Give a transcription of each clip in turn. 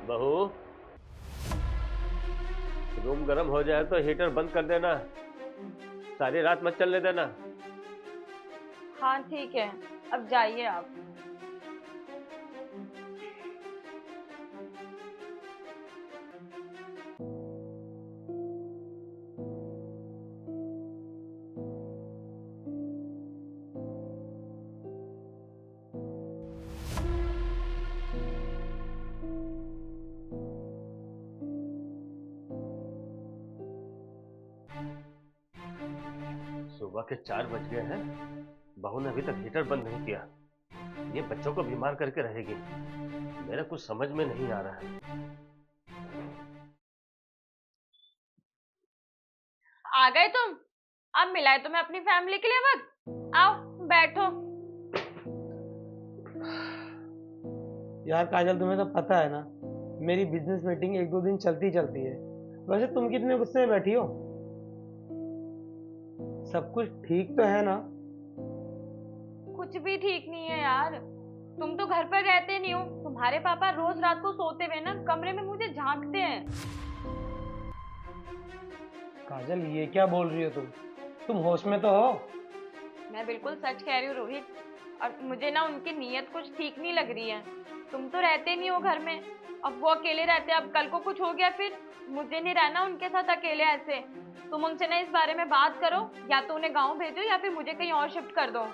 बहू, रूम गर्म हो जाए तो हीटर बंद कर देना। सारी रात मत चलने देना। हाँ ठीक है, अब जाइए आप। सुबह के 4 बज गए हैं। बहू ने अभी तक हीटर बंद नहीं किया। ये बच्चों को बीमार करके रहेगी। मेरे कुछ समझ में नहीं आ रहा है। आ गए तुम? अब मिला है तुम्हें अपनी फैमिली के लिए वक्त। आओ बैठो। यार काजल, तुम्हें तो पता है ना, मेरी बिजनेस मीटिंग एक दो दिन चलती चलती है। वैसे तुम कितने गुस्से में बैठी हो? सब कुछ ठीक तो है ना? कुछ भी ठीक नहीं है यार। तुम तो घर पर रहते नहीं हो। तुम्हारे पापा रोज रात को सोते हुए ना कमरे में मुझे झांकते हैं। काजल, ये क्या बोल रही हो तुम होश में तो हो? मैं बिल्कुल सच कह रही हूँ रोहित। और मुझे ना उनकी नीयत कुछ ठीक नहीं लग रही है। तुम तो रहते नहीं हो घर में। अब वो अकेले रहते हैं, अब कल को कुछ हो गया फिर मुझे नहीं रहना उनके साथ अकेले ऐसे। तुम उनसे ना इस बारे में बात करो, या तो उन्हें गाँव भेजो या फिर मुझे कहीं और शिफ्ट कर दो।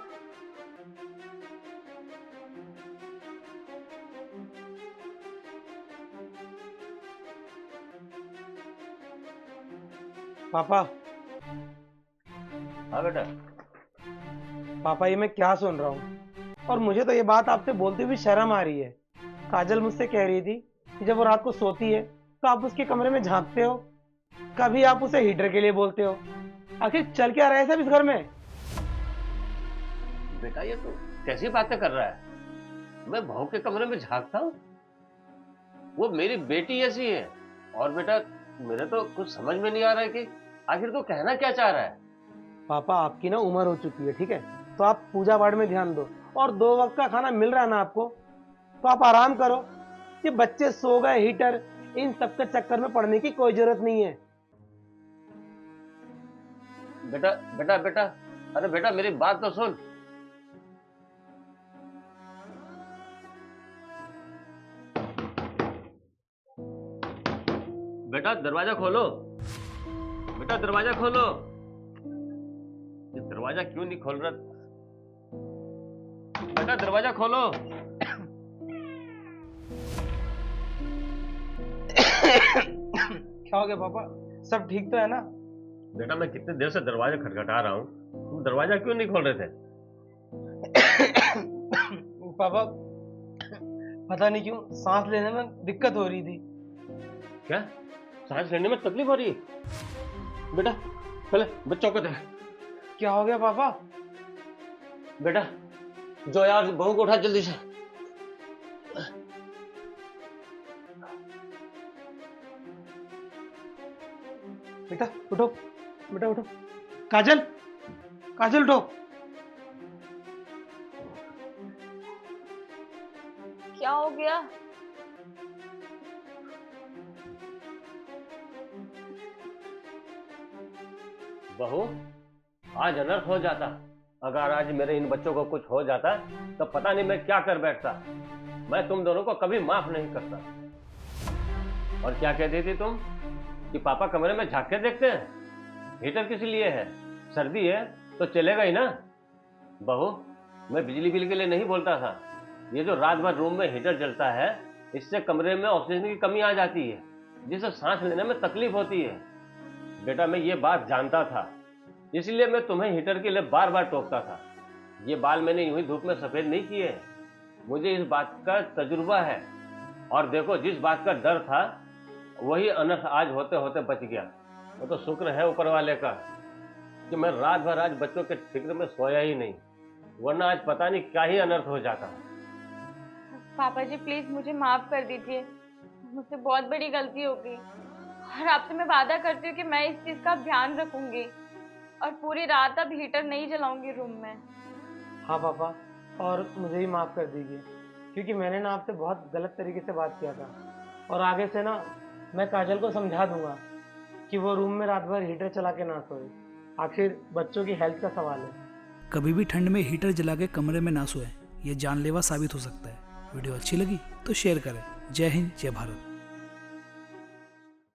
पापा, हाँ बेटा। पापा ये मैं क्या सुन रहा हूँ? और मुझे तो ये बात आपसे बोलते हुए शर्म आ रही है। काजल मुझसे कह रही थी कि जब वो रात को सोती है तो आप उसके कमरे में झांकते हो, कभी आप उसे हीटर के लिए बोलते हो। आखिर चल क्या रहा है सब इस घर में? बेटा ये तो कैसी बातें कर रहा है? मैं बहू के कमरे में झांकता हूँ? वो मेरी बेटी ऐसी है। और बेटा, मेरे तो कुछ समझ में नहीं आ रहा है कि आखिर तो कहना क्या चाह रहा है। पापा, आपकी ना उम्र हो चुकी है, ठीक है? तो आप पूजा पाठ में ध्यान दो। और 2 वक्त का खाना मिल रहा है ना आपको, तो आप आराम करो। ये बच्चे सो गए, हीटर, इन सब के चक्कर में पड़ने की कोई जरूरत नहीं है। बेटा बेटा बेटा, अरे बेटा मेरी बात तो सुन। बेटा दरवाजा खोलो। बेटा दरवाजा खोलो। ये दरवाजा क्यों नहीं खोल रहा? बेटा दरवाजा खोलो। क्या हो गया पापा? सब ठीक तो है ना? बेटा मैं कितने देर से दरवाजा खटखटा रहा हूँ, तुम दरवाजा क्यों नहीं खोल रहे थे? पापा, पता नहीं क्यों सांस लेने में दिक्कत हो रही थी। क्या सांस लेने में तकलीफ हो रही है? बेटा पहले बच्चों को दे। क्या हो गया पापा? बेटा जो यार, बहू को उठा जल्दी से। बेटा उठो, बेटा उठो। काजल, काजल उठो। क्या हो गया? बहू, आज अनर्थ हो जाता। अगर आज मेरे इन बच्चों को कुछ हो जाता तो पता नहीं मैं क्या कर बैठता। मैं तुम दोनों को कभी माफ नहीं करता। और क्या कहती थी तुम कि पापा कमरे में झांक के देखते हैं? हीटर किस लिए है? सर्दी है तो चलेगा ही ना। बहू, मैं बिजली बिल के लिए नहीं बोलता था। ये जो रात भर रूम में हीटर जलता है, इससे कमरे में ऑक्सीजन की कमी आ जाती है, जिससे सांस लेने में तकलीफ होती है। बेटा मैं ये बात जानता था, इसलिए मैं तुम्हें हीटर के लिए बार बार टोकता था। ये बाल मैंने यूं ही धूप में सफेद नहीं किए। मुझे इस बात का तजुर्बा है। और देखो, जिस बात का डर था वही अनर्थ आज होते होते बच गया। वो तो शुक्र है ऊपर वाले का कि मैं रात भर आज बच्चों के फिक्र में सोया ही नहीं, वरना आज पता नहीं क्या ही अनर्थ हो जाता। पापा जी प्लीज मुझे माफ कर दीजिए। मुझसे बहुत बड़ी गलती हो गई। और आपसे मैं वादा करती हूँ कि मैं इस चीज का ध्यान रखूंगी और पूरी रात अब हीटर नहीं जलाऊंगी रूम में। हाँ पापा, और मुझे भी माफ कर दीजिए, क्योंकि मैंने ना आपसे बहुत गलत तरीके से बात किया था। और आगे से ना मैं काजल को समझा दूंगा कि वो रूम में रात भर हीटर चला के ना सोए। आखिर बच्चों की हेल्थ का सवाल है। कभी भी ठंड में हीटर जला के कमरे में ना सोए, ये जानलेवा साबित हो सकता है। वीडियो अच्छी लगी तो शेयर करें। जय हिंद, जय भारत।